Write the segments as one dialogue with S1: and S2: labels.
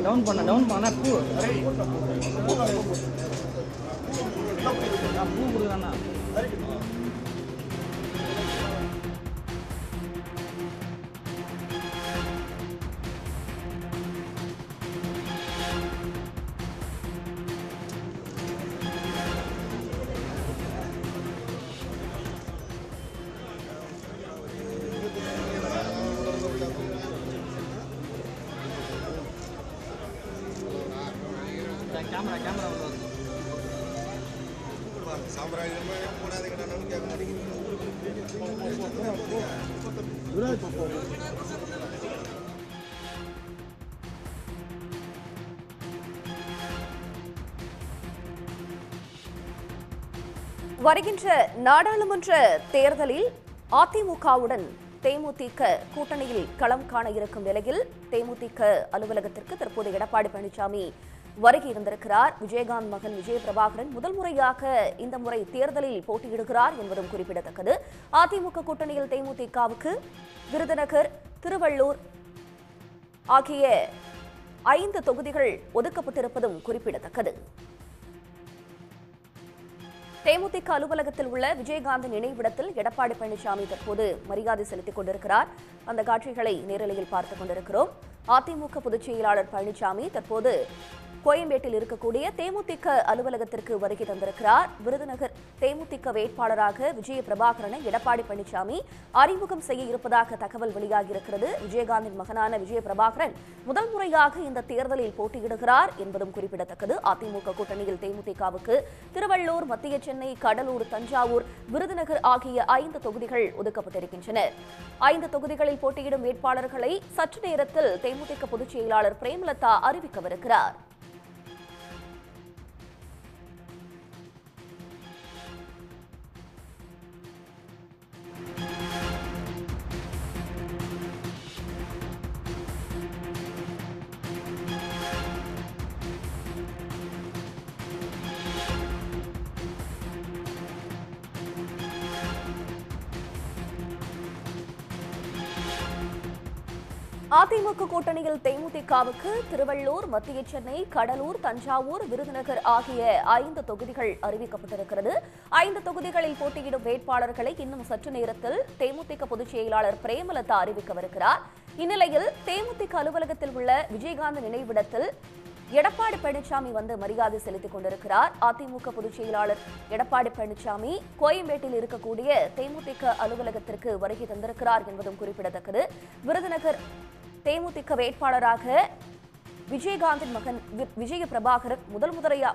S1: Down பண்ண பூ கொடுக்குறேண்ணா. Camera
S2: வருகின்ற நாடாளுமன்ற தேர்தலில் அதிமுகவுடன் தேமுதிக கூட்டணியில் களம் காண இருக்கும் நிலையில் தேமுதிக அலுவலகத்திற்கு தற்போது எடப்பாடி பழனிசாமி வருகை இருந்திருக்கிறார். விஜயகாந்த் மகன் விஜய பிரபாகரன் முதல் முறையாக இந்த முறை தேர்தலில் போட்டியிடுகிறார் என்பதும் குறிப்பிடத்தக்கது. அதிமுக கூட்டணியில் தேமுதிகவுக்கு விருதுநகர், திருவள்ளூர் ஆகிய 5 தொகுதிகள் ஒதுக்கப்பட்டிருப்பதும் குறிப்பிடத்தக்கது. தேமுதிக அலுவலகத்தில் உள்ள விஜயகாந்த் நினைவிடத்தில் எடப்பாடி பழனிசாமி தற்போது மரியாதை செலுத்திக் கொண்டிருக்கிறார். அந்த காட்சிகளை நேரலையில் பார்த்துக் கொண்டிருக்கிறோம். அதிமுக பொதுச் செயலாளர் பழனிசாமி தற்போது கோயம்பேட்டில் இருக்கக்கூடிய தேமுதிக அலுவலகத்திற்கு வருகை தந்திருக்கிறார். விருதுநகர் தேமுதிக வேட்பாளராக விஜய பிரபாகரனை எடப்பாடி பழனிசாமி அறிமுகம் செய்ய இருப்பதாக தகவல் வெளியாகியிருக்கிறது. விஜயகாந்தின் மகனான விஜய பிரபாகரன் முதல் முறையாக இந்த தேர்தலில் போட்டியிடுகிறார் என்பதும் குறிப்பிடத்தக்கது. அதிமுக கூட்டணியில் தேமுதிகவுக்கு திருவள்ளூர், மத்திய சென்னை, கடலூர், தஞ்சாவூர், விருதுநகர் ஆகிய 5 தொகுதிகள் ஒதுக்கப்பட்டிருக்கின்றன. 5 தொகுதிகளில் போட்டியிடும் வேட்பாளர்களை சற்று நேரத்தில் தேமுதிக பொதுச் செயலாளர் பிரேமலதா அறிவிக்கவிருக்கிறார். அதிமுக கூட்டணியில் தேமுதிகவுக்கு திருவள்ளூர், மத்திய சென்னை, கடலூர், தஞ்சாவூர், விருதுநகர் ஆகிய 5 தொகுதிகள் அறிவிக்கப்பட்டிருக்கிறது. 5 தொகுதிகளில் போட்டியிடும் வேட்பாளர்களை இன்னும் சற்று நேரத்தில் தேமுதிக பொதுச் செயலாளர் பிரேமலதா அறிவிக்கவிருக்கிறார். இந்நிலையில் தேமுதிக அலுவலகத்தில் உள்ள விஜயகாந்த் நினைவிடத்தில் எடப்பாடி பழனிசாமி வந்து மரியாதை செலுத்திக் கொண்டிருக்கிறார். அதிமுக பொதுச் செயலாளர் எடப்பாடி பழனிசாமி கோயம்பேட்டில் இருக்கக்கூடிய தேமுதிக அலுவலகத்திற்கு வருகை தந்திருக்கிறார் என்பதும் குறிப்பிடத்தக்கது. விருதுநகர் தேமுதிக வேட்பாளராக விஜயகாந்தின் மகன் விஜய பிரபாகரன்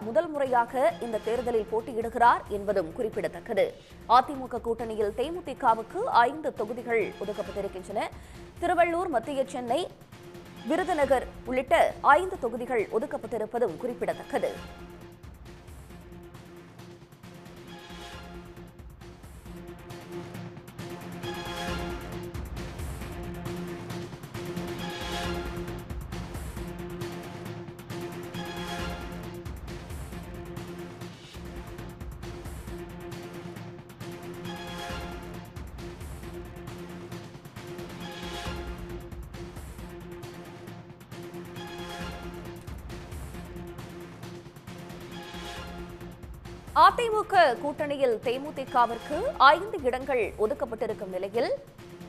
S2: முதல் முறையாக இந்த தேர்தலில் போட்டியிடுகிறார் என்பதும் குறிப்பிடத்தக்கது. அதிமுக கூட்டணியில் தேமுதிகவுக்கு 5 தொகுதிகள் ஒதுக்கப்பட்டிருக்கின்றன. திருவள்ளூர், மத்திய சென்னை, விருதுநகர் உள்ளிட்ட 5 தொகுதிகள் ஒதுக்கப்பட்டிருப்பதும் குறிப்பிடத்தக்கது. அதிமுக கூட்டணியில் தேமுதிகவிற்கு 5 இடங்கள் ஒதுக்கப்பட்டிருக்கும் நிலையில்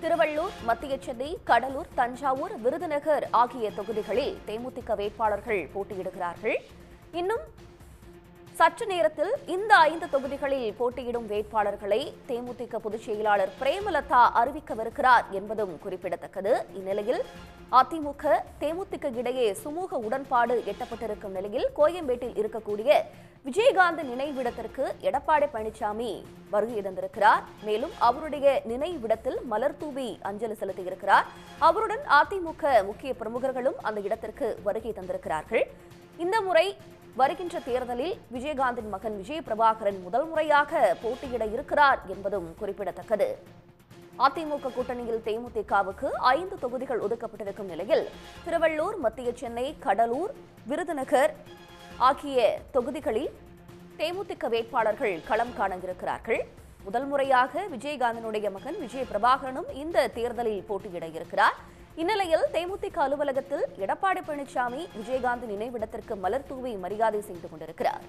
S2: திருவள்ளூர், மத்திய சென்னை, கடலூர், தஞ்சாவூர், விருதுநகர் ஆகிய தொகுதிகளில் தேமுதிக வேட்பாளர்கள் போட்டியிடுகிறார்கள். இன்னும் சற்று நேரத்தில் இந்த 5 தொகுதிகளில் போட்டியிடும் வேட்பாளர்களை தேமுதிக பொதுச் செயலாளர் பிரேமலதா அறிவிக்கவிருக்கிறார் என்பதும் குறிப்பிடத்தக்கது. இந்நிலையில் அதிமுக தேமுதிக இடையே சுமூக உடன்பாடு எட்டப்பட்டிருக்கும் நிலையில் கோயம்பேட்டில் இருக்கக்கூடிய விஜயகாந்த் நினைவிடத்திற்கு எடப்பாடி பழனிசாமி வருகை தந்திருக்கிறார். மேலும் அவருடைய நினைவிடத்தில் மலர் தூவி அஞ்சலி செலுத்தியிருக்கிறார். அவருடன் அதிமுக முக்கிய பிரமுகர்களும் அந்த இடத்திற்கு வருகை தந்திருக்கிறார்கள். இந்த முறை வருகின்ற தேர்தலில் விஜயகாந்தின் மகன் விஜய பிரபாகரன் முதல் முறையாக போட்டியிட இருக்கிறார் என்பதும் குறிப்பிடத்தக்கது. அதிமுக கூட்டணியில் தேமுதிகவுக்கு 5 தொகுதிகள் ஒதுக்கப்பட்டிருக்கும் நிலையில் திருவள்ளூர், மத்திய சென்னை, கடலூர், விருதுநகர் ஆகிய தொகுதிகளில் தேமுதிக வேட்பாளர்கள் களம் காண இருக்கிறார்கள். முதல் முறையாக விஜயகாந்தனுடைய மகன் விஜய பிரபாகரனும் இந்த தேர்தலில் போட்டியிட இருக்கிறார். இந்நிலையில் தேமுதிக அலுவலகத்தில் எடப்பாடி பழனிசாமி விஜயகாந்த் நினைவிடத்திற்கு மலர் தூவி மரியாதை செய்து கொண்டிருக்கிறார்.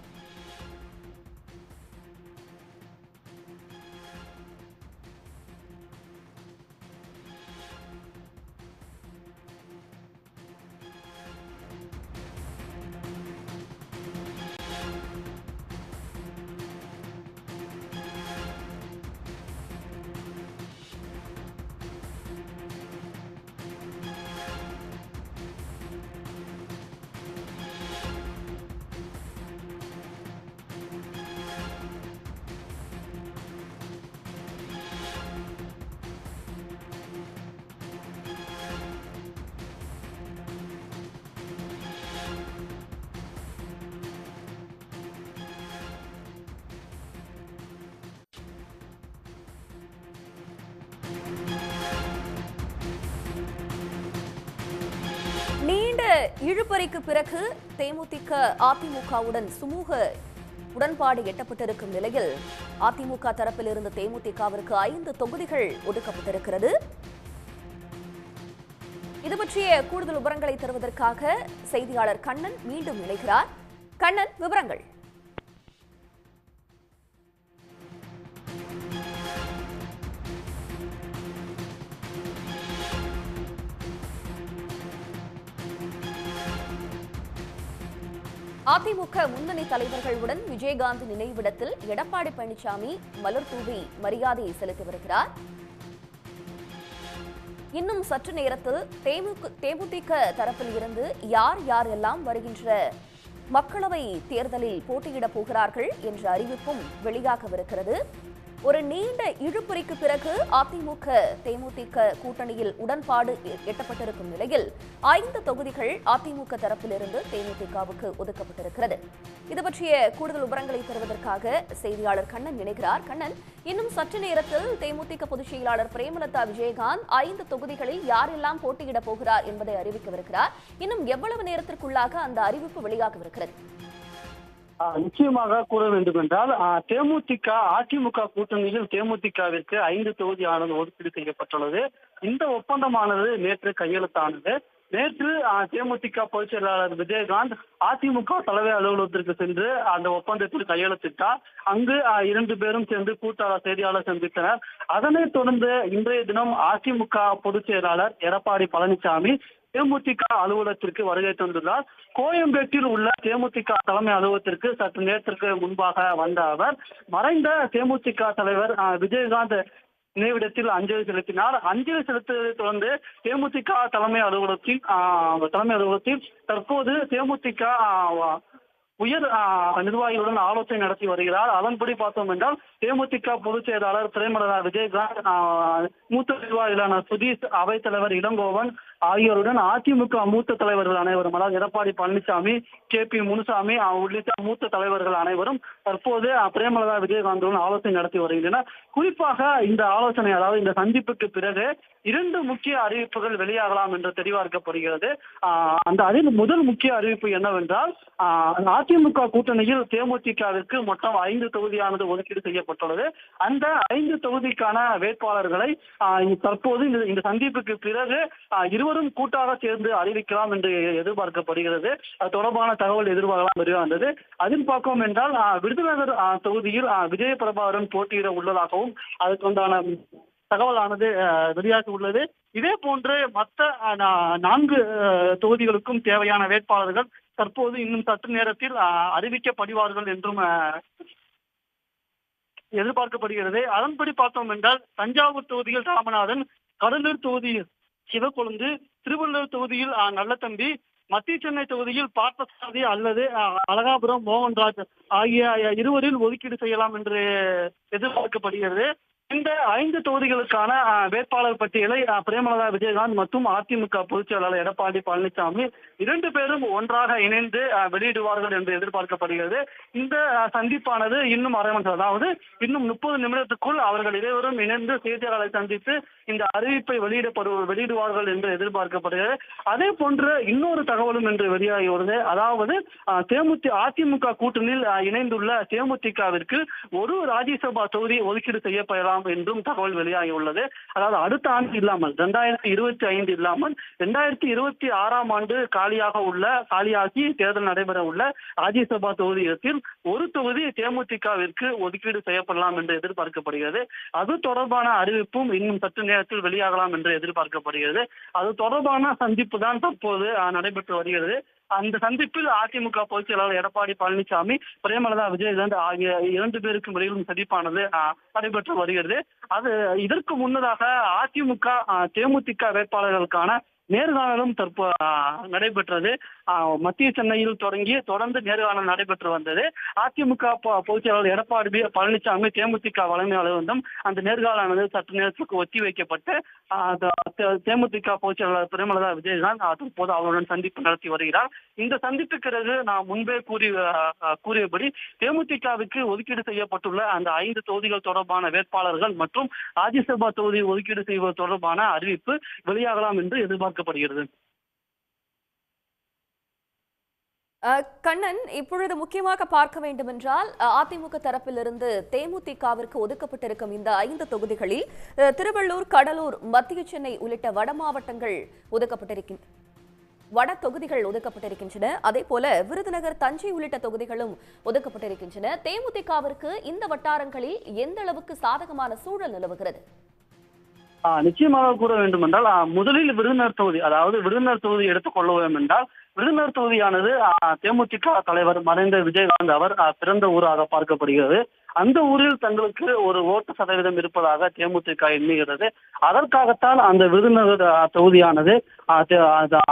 S2: நீண்ட இழுபறிக்கு பிறகு தேமுதிக அதிமுகவுடன் சுமூக உடன்பாடு எட்டப்பட்டிருக்கும் நிலையில் அதிமுக தரப்பில் இருந்து தேமுதிகவிற்கு 5 தொகுதிகள் ஒதுக்கப்பட்டிருக்கிறது. இது பற்றிய கூடுதல் விவரங்களை தருவதற்காக செய்தியாளர் கண்ணன் மீண்டும் இணைகிறார். கண்ணன், விவரங்கள். அதிமுக முன்னணி தலைவர்களுடன் விஜயகாந்த் நினைவிடத்தில் எடப்பாடி பழனிசாமி மலர் தூவி மரியாதை செலுத்தி வருகிறார். இன்னும் சற்று நேரத்தில் தேமுதிக தரப்பில் இருந்து யார் யாரெல்லாம் வருகின்ற மக்களவை தேர்தலில் போட்டியிடப் போகிறார்கள் என்ற அறிவிப்பும் வெளியாகவிருக்கிறது. ஒரு நீண்ட இழுபறிக்கு பிறகு அதிமுக தேமுதிக கூட்டணியில் உடன்பாடு எட்டப்பட்டிருக்கும் நிலையில் 5 தொகுதிகள் அதிமுக தரப்பிலிருந்து தேமுதிகவுக்கு ஒதுக்கப்பட்டிருக்கிறது. இது பற்றிய கூடுதல் விவரங்களை தருவதற்காக செய்தியாளர் கண்ணன் இணைகிறார். கண்ணன், இன்னும் சற்று நேரத்தில் தேமுதிக பொதுச் செயலாளர் பிரேமலதா விஜயகாந்த் 5 தொகுதிகளில் யாரெல்லாம் போட்டியிடப் போகிறார் என்பதை அறிவிக்கவிருக்கிறார். இன்னும் எவ்வளவு நேரத்திற்குள்ளாக அந்த அறிவிப்பு வெளியாகவிருக்கிறது?
S3: நிச்சயமாக கூற வேண்டும் என்றால் தேமுதிக அதிமுக கூட்டணியில் தேமுதிகவிற்கு 5 தொகுதியானது ஒதுக்கீடு செய்யப்பட்டுள்ளது. இந்த ஒப்பந்தமானது நேற்று கையெழுத்தானது. நேற்று தேமுதிக பொதுச் செயலாளர் விஜயகாந்த் அதிமுக தலைமை அலுவலகத்திற்கு சென்று அந்த ஒப்பந்தத்தில் கையெழுத்திட்டார். அங்கு 2 பேரும் சேர்ந்து கூட்டாளர் செய்தியாளர் சந்தித்தனர். அதனைத் தொடர்ந்து இன்றைய தினம் அதிமுக பொதுச் செயலாளர் எடப்பாடி பழனிசாமி தேமுதிக அலுவலகத்திற்கு வருகை தந்துள்ளார். கோயம்பேட்டில் உள்ள தேமுதிக தலைமை அலுவலகத்திற்கு சற்று நேரத்திற்கு முன்பாக வந்த அவர் மறைந்த தேமுதிக தலைவர் விஜயகாந்த் நினைவிடத்தில் அஞ்சலி செலுத்தினார். அஞ்சலி செலுத்துவதை தொடர்ந்து தேமுதிக தலைமை அலுவலகத்தில் தற்போது தேமுதிக உயர் நிர்வாகிகளுடன் ஆலோசனை நடத்தி வருகிறார். அதன்படி பார்த்தோம் என்றால் தேமுதிக பொதுச் செயலாளர் பிரேமலதா விஜயகாந்த், மூத்த நிர்வாகிகளான சுதீஷ், அவைத்தலைவர் இளங்கோவன் ஆகியோருடன் அதிமுக மூத்த தலைவர்கள் அனைவரும், அதாவது எடப்பாடி பழனிசாமி, KP முனுசாமி உள்ளிட்ட மூத்த தலைவர்கள் அனைவரும் தற்போது பிரேமலதா விஜயகாந்துடன் ஆலோசனை நடத்தி வருகின்றனர். குறிப்பாக இந்த ஆலோசனை, அதாவது இந்த சந்திப்புக்கு பிறகு 2 முக்கிய அறிவிப்புகள் வெளியாகலாம் என்று தெரிவிக்கப்படுகிறது. அந்த முதல் முக்கிய அறிவிப்பு என்னவென்றால், அதிமுக கூட்டணியில் தேமுதிகவிற்கு மொத்தம் 5 தொகுதியானது ஒதுக்கீடு செய்யப்பட்டுள்ளது. அந்த 5 தொகுதிக்கான வேட்பாளர்களை தற்போது இந்த சந்திப்புக்கு பிறகு இருவரும் கூட்டாக சேர்ந்து அறிவிக்கலாம் என்று எதிர்பார்க்கப்படுகிறது. அது தொடர்பான தகவல் எதிர்பார்க்கலாம் வெளிவந்தது. அதில் பார்ப்போம் என்றால் விருதுநகர் தொகுதியில் விஜய பிரபாகரன் போட்டியிட உள்ளதாகவும் அதுக்குண்டான தகவலானது வெளியாகி உள்ளது. இதே போன்று மற்ற 4 தொகுதிகளுக்கும் தேவையான வேட்பாளர்கள் தற்போது இன்னும் சற்று நேரத்தில் அறிவிக்கப்படுவார்கள் என்றும் எதிர்பார்க்கப்படுகிறது. அதன்படி பார்த்தோம் என்றால் தஞ்சாவூர் தொகுதியில் ராமநாதன், கடலூர் தொகுதியில் சிவக்கொழுந்து, திருவள்ளூர் தொகுதியில் நல்லதம்பி, மத்திய சென்னை தொகுதியில் பார்த்தசாரதி அல்லது அழகாபுரம் மோகன்ராஜ் ஆகிய இருவரில் ஒதுக்கீடு செய்யலாம் என்று எதிர்பார்க்கப்படுகிறது. இந்த 5 தொகுதிகளுக்கான வேட்பாளர் பட்டியலை பிரேமலதா விஜயகாந்த் மற்றும் அதிமுக பொதுச் செயலாளர் எடப்பாடி பழனிசாமி 2 பேரும் ஒன்றாக இணைந்து வெளியிடுவார்கள் என்று எதிர்பார்க்கப்படுகிறது. இந்த சந்திப்பானது இன்னும் அரை மணி நேரம், அதாவது இன்னும் 30 நிமிடத்துக்குள் அவர்கள் இருவரும் இணைந்து செய்தியாளர்களை சந்தித்து இந்த அறிவிப்பை வெளியிடுவார்கள் என்று எதிர்பார்க்கப்படுகிறது. அதே போன்று இன்னொரு தகவலும் என்று வெளியாகியுள்ளது. அதாவது அதிமுக கூட்டணியில் இணைந்துள்ள தேமுதிகவிற்கு ஒரு ராஜ்யசபா தொகுதி ஒதுக்கீடு செய்யப்படலாம் என்றும் தகவல் வெளியாகியுள்ளது. அதாவது அடுத்த ஆண்டு இல்லாமல் 2025 இல்லாமல் 2026ஆம் ஆண்டு காலியாகி தேர்தல் நடைபெற உள்ள ராஜ்யசபா தொகுதியில் ஒரு தொகுதி தேமுதிகவிற்கு ஒதுக்கீடு செய்யப்படலாம் என்று எதிர்பார்க்கப்படுகிறது. அது தொடர்பான அறிவிப்பும் இன்னும் சற்று நேரத்தில் வெளியாகலாம் என்று எதிர்பார்க்கப்படுகிறது. அது தொடர்பான சந்திப்பு தான் தற்போது நடைபெற்று வருகிறது. அந்த சந்திப்பில் அதிமுக பொதுச் செயலாளர் எடப்பாடி பழனிசாமி, பிரேமலதா விஜயகாந்த் ஆகிய 2 பேருக்கும் இடையிலும் சந்திப்பானது நடைபெற்று வருகிறது. இதற்கு முன்னதாக அதிமுக தேமுதிக வேட்பாளர்களுக்கான நேர்காணலும் நடைபெற்றது. மத்திய சென்னையில் தொடர்ந்து நேர்காணல் நடைபெற்று வந்தது. அதிமுக பொதுச் செயலாளர் எடப்பாடி பழனிசாமி தேமுதிக தலைமை அலுவலகம் அந்த நேர்காணலானது சற்று நேரத்துக்கு ஒத்தி வைக்கப்பட்டு தேமுதிக பொதுச் செயலாளர் பிரேமலதா விஜயகாந்த் தற்போது அவருடன் சந்திப்பு நடத்தி வருகிறார். இந்த சந்திப்புக்கு பிறகு நான் முன்பே கூறியபடி தேமுதிகவுக்கு ஒதுக்கீடு செய்யப்பட்டுள்ள அந்த 5 தொகுதிகள் தொடர்பான வேட்பாளர்கள் மற்றும் ராஜ்யசபா தொகுதி ஒதுக்கீடு செய்வது தொடர்பான அறிவிப்பு வெளியாகலாம் என்று எதிர்பார்க்கப்படுகிறது.
S2: கண்ணன், இப்பொழுது முக்கியமாக பார்க்க வேண்டும் என்றால் அதிமுக தரப்பிலிருந்து தேமுதிகவிற்கு ஒதுக்கப்பட்டிருக்கும் இந்த 5 தொகுதிகளில் திருவள்ளூர், கடலூர், மத்திய சென்னை உள்ளிட்ட வட மாவட்டங்கள் வட தொகுதிகள் ஒதுக்கப்பட்டிருக்கின்றன. அதே போல விருதுநகர், தஞ்சை உள்ளிட்ட தொகுதிகளும் ஒதுக்கப்பட்டிருக்கின்றன. தேமுதிகவிற்கு இந்த வட்டாரங்களில் எந்த அளவுக்கு சாதகமான சூழல் நிலவுகிறது?
S3: நிச்சயமாக கூற வேண்டும் என்றால் முதலில் விருதுநகர் தொகுதி, அதாவது விருதுநகர் தொகுதி எடுத்துக் கொள்ளுவோம் என்றால் விருதுநகர் தொகுதியானது தேமுதிக தலைவர் மறைந்த விஜயகாந்த் அவர் பிறந்த ஊராக பார்க்கப்படுகிறது. அந்த ஊரில் தங்களுக்கு ஒரு ஓட்டு சதவீதம் இருப்பதாக தேமுதிக எண்ணுகிறது. அதற்காகத்தான் அந்த விருதுநகர் தொகுதியானது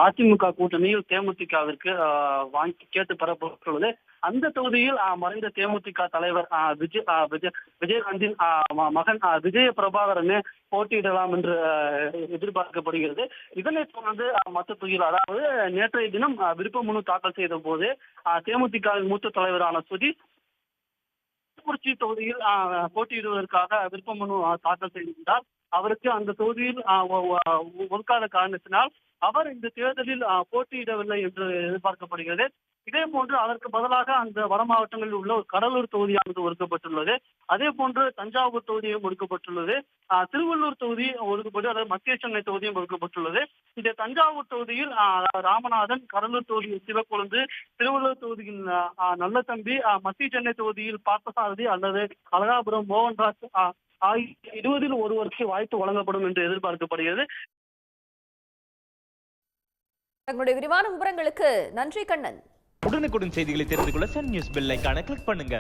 S3: அதிமுக கூட்டணியில் தேமுதிகவிற்கு வாங்கி கேட்டு பெறப்பட்டுள்ளது. அந்த தொகுதியில் மறைந்த தேமுதிக தலைவர் விஜயகாந்தின் மகன் விஜய பிரபாகரனே போட்டியிடலாம் என்று எதிர்பார்க்கப்படுகிறது. இதனைத் தொடர்ந்து மற்ற தொகுதியில், அதாவது நேற்றைய தினம் விருப்ப மனு தாக்கல் செய்த போது தேமுதிகவின் மூத்த தலைவரான சுதீஷ் குறிச்சி தொகுதியில் போட்டியிடுவதற்காக விருப்ப மனு தாக்கல் செய்திருந்தார். அவருக்கு அந்த தொகுதியில் ஒதுக்காத காரணத்தினால் அவர் இந்த தேர்தலில் போட்டியிடவில்லை என்று எதிர்பார்க்கப்படுகிறது. இதே போன்று அதற்கு பதிலாக அந்த வட மாவட்டங்களில் உள்ள ஒரு கடலூர் தொகுதியானது ஒதுக்கப்பட்டுள்ளது. அதே போன்று தஞ்சாவூர் தொகுதியும் ஒதுக்கப்பட்டுள்ளது. திருவள்ளூர் தொகுதி ஒதுக்கப்பட்டு, அதாவது மத்திய சென்னை தொகுதியும் ஒதுக்கப்பட்டுள்ளது. இந்த தஞ்சாவூர் தொகுதியில் ராமநாதன், கடலூர் தொகுதியில் சிவக்கொழுந்து, திருவள்ளூர் தொகுதியில் நல்ல தம்பி, மத்திய சென்னை தொகுதியில் பார்த்தசாரதி அல்லது அழகாபுரம் மோகன்ராஜ் ஆகிய 20இல் ஒருவருக்கு வாய்ப்பு வழங்கப்படும் என்று எதிர்பார்க்கப்படுகிறது.
S2: தங்களுடைய விரிவான விவரங்களுக்கு நன்றி கண்ணன்.
S4: உடனுக்குடன் செய்திகளை தெரிந்து கொள்ள சன் நியூஸ் பெல் ஐகானை கிளிக் பண்ணுங்க.